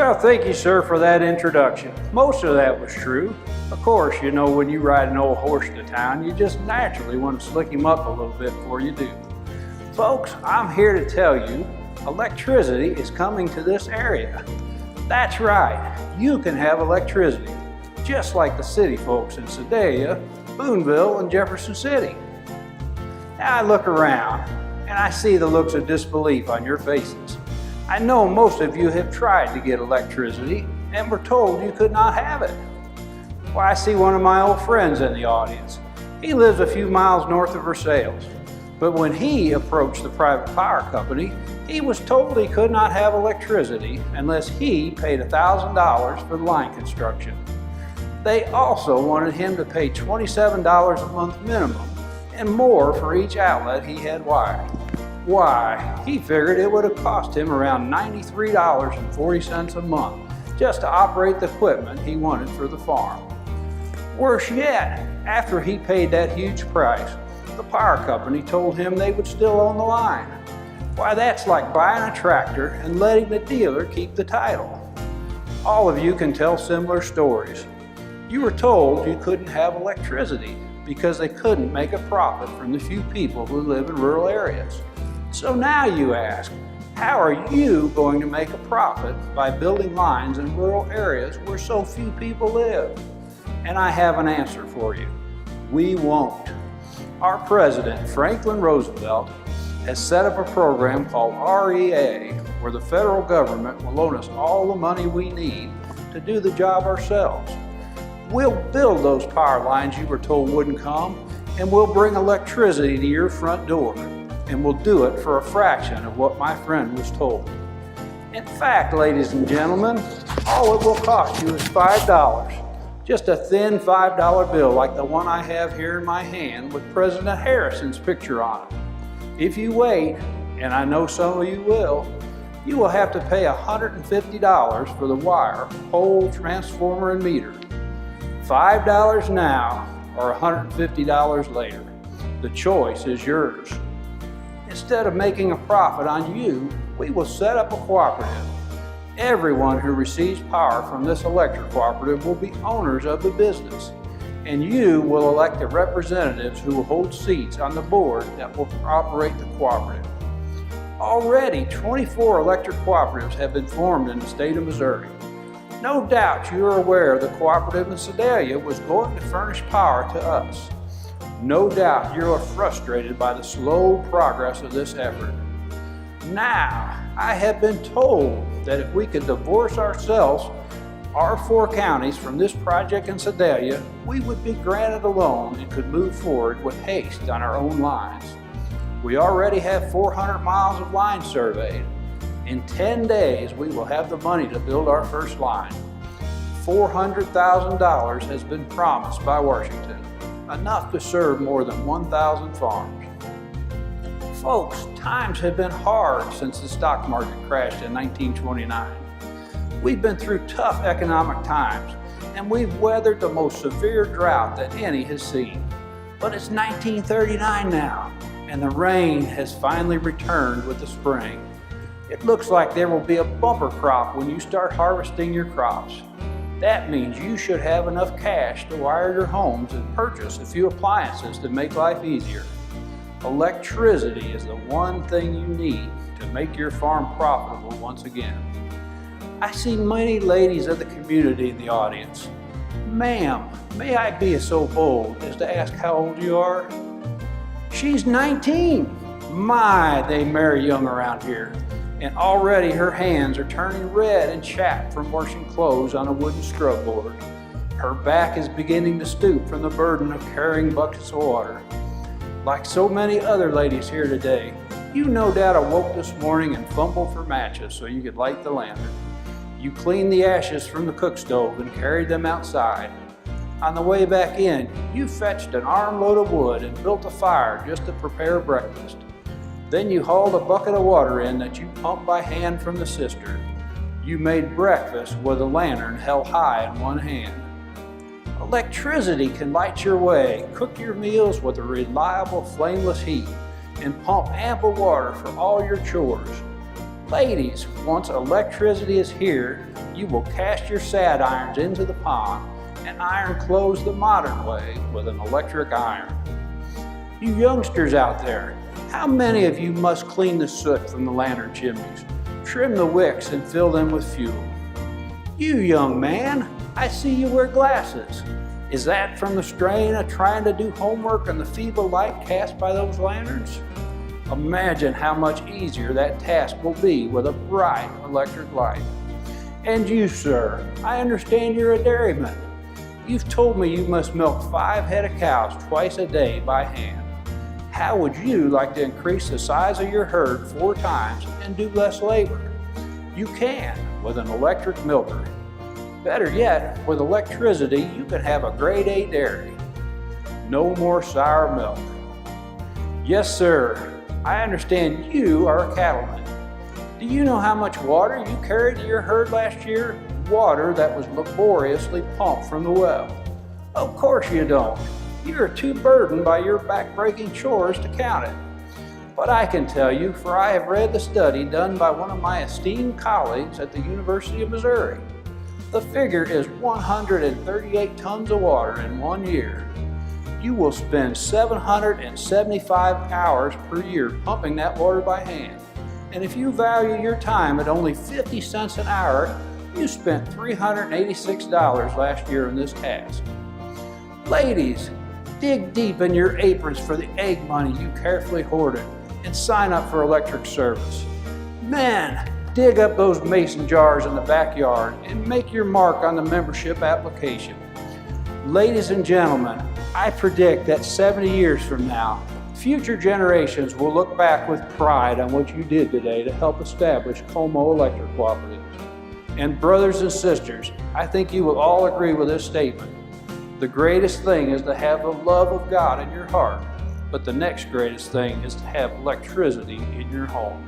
Well, thank you, sir, for that introduction. Most of that was true. Of course, you know, when you ride an old horse to town, you just naturally want to slick him up a little bit before you do. Folks, I'm here to tell you, electricity is coming to this area. That's right, you can have electricity, just like the city folks in Sedalia, Boonville, and Jefferson City. Now I look around, and I see the looks of disbelief on your faces. I know most of you have tried to get electricity and were told you could not have it. Why, I see one of my old friends in the audience. He lives a few miles north of Versailles. But when he approached the private power company, he was told he could not have electricity unless he paid $1,000 for the line construction. They also wanted him to pay $27 a month minimum and more for each outlet he had wired. Why, he figured it would have cost him around $93.40 a month just to operate the equipment he wanted for the farm. Worse yet, after he paid that huge price, the power company told him they would still own the line. Why, that's like buying a tractor and letting the dealer keep the title. All of you can tell similar stories. You were told you couldn't have electricity because they couldn't make a profit from the few people who live in rural areas. So now you ask, how are you going to make a profit by building lines in rural areas where so few people live? And I have an answer for you. We won't. Our president, Franklin Roosevelt, has set up a program called REA, where the federal government will loan us all the money we need to do the job ourselves. We'll build those power lines you were told wouldn't come, and we'll bring electricity to your front door. And we'll do it for a fraction of what my friend was told. In fact, ladies and gentlemen, all it will cost you is $5. Just a thin $5 bill like the one I have here in my hand with President Harrison's picture on it. If you wait, and I know some of you will have to pay $150 for the wire, pole, transformer, and meter. $5 now or $150 later. The choice is yours. Instead of making a profit on you, we will set up a cooperative. Everyone who receives power from this electric cooperative will be owners of the business, and you will elect the representatives who will hold seats on the board that will operate the cooperative. Already, 24 electric cooperatives have been formed in the state of Missouri. No doubt you are aware the cooperative in Sedalia was going to furnish power to us. No doubt you are frustrated by the slow progress of this effort. Now, I have been told that if we could divorce ourselves, our 4 counties, from this project in Sedalia, we would be granted a loan and could move forward with haste on our own lines. We already have 400 miles of line surveyed. In 10 days, we will have the money to build our first line. $400,000 has been promised by Washington, enough to serve more than 1,000 farms. Folks, times have been hard since the stock market crashed in 1929. We've been through tough economic times, and we've weathered the most severe drought that any has seen. But it's 1939 now, and the rain has finally returned with the spring. It looks like there will be a bumper crop when you start harvesting your crops. That means you should have enough cash to wire your homes and purchase a few appliances to make life easier. Electricity is the one thing you need to make your farm profitable once again. I see many ladies of the community in the audience. Ma'am, may I be so bold as to ask how old you are? She's 19. My, they marry young around here. And already her hands are turning red and chapped from washing clothes on a wooden scrub board. Her back is beginning to stoop from the burden of carrying buckets of water. Like so many other ladies here today, you no doubt awoke this morning and fumbled for matches so you could light the lantern. You cleaned the ashes from the cook stove and carried them outside. On the way back in, you fetched an armload of wood and built a fire just to prepare breakfast. Then you hauled a bucket of water in that you pumped by hand from the cistern. You made breakfast with a lantern held high in one hand. Electricity can light your way, cook your meals with a reliable flameless heat, and pump ample water for all your chores. Ladies, once electricity is here, you will cast your sad irons into the pond and iron clothes the modern way with an electric iron. You youngsters out there, how many of you must clean the soot from the lantern chimneys, trim the wicks and fill them with fuel? You young man, I see you wear glasses. Is that from the strain of trying to do homework in the feeble light cast by those lanterns? Imagine how much easier that task will be with a bright electric light. And you, sir, I understand you're a dairyman. You've told me you must milk 5 head of cows twice a day by hand. How would you like to increase the size of your herd 4 times and do less labor? You can with an electric milker. Better yet, with electricity, you can have a grade A dairy. No more sour milk. Yes, sir, I understand you are a cattleman. Do you know how much water you carried to your herd last year? Water that was laboriously pumped from the well. Of course you don't. You are too burdened by your back-breaking chores to count it. But I can tell you, for I have read the study done by one of my esteemed colleagues at the University of Missouri. The figure is 138 tons of water in 1 year. You will spend 775 hours per year pumping that water by hand. And if you value your time at only 50 cents an hour, you spent $386 last year in this task. Ladies, dig deep in your aprons for the egg money you carefully hoarded and sign up for electric service. Men, dig up those mason jars in the backyard and make your mark on the membership application. Ladies and gentlemen, I predict that 70 years from now, future generations will look back with pride on what you did today to help establish Co-Mo Electric Cooperative. And brothers and sisters, I think you will all agree with this statement. The greatest thing is to have the love of God in your heart, but the next greatest thing is to have electricity in your home.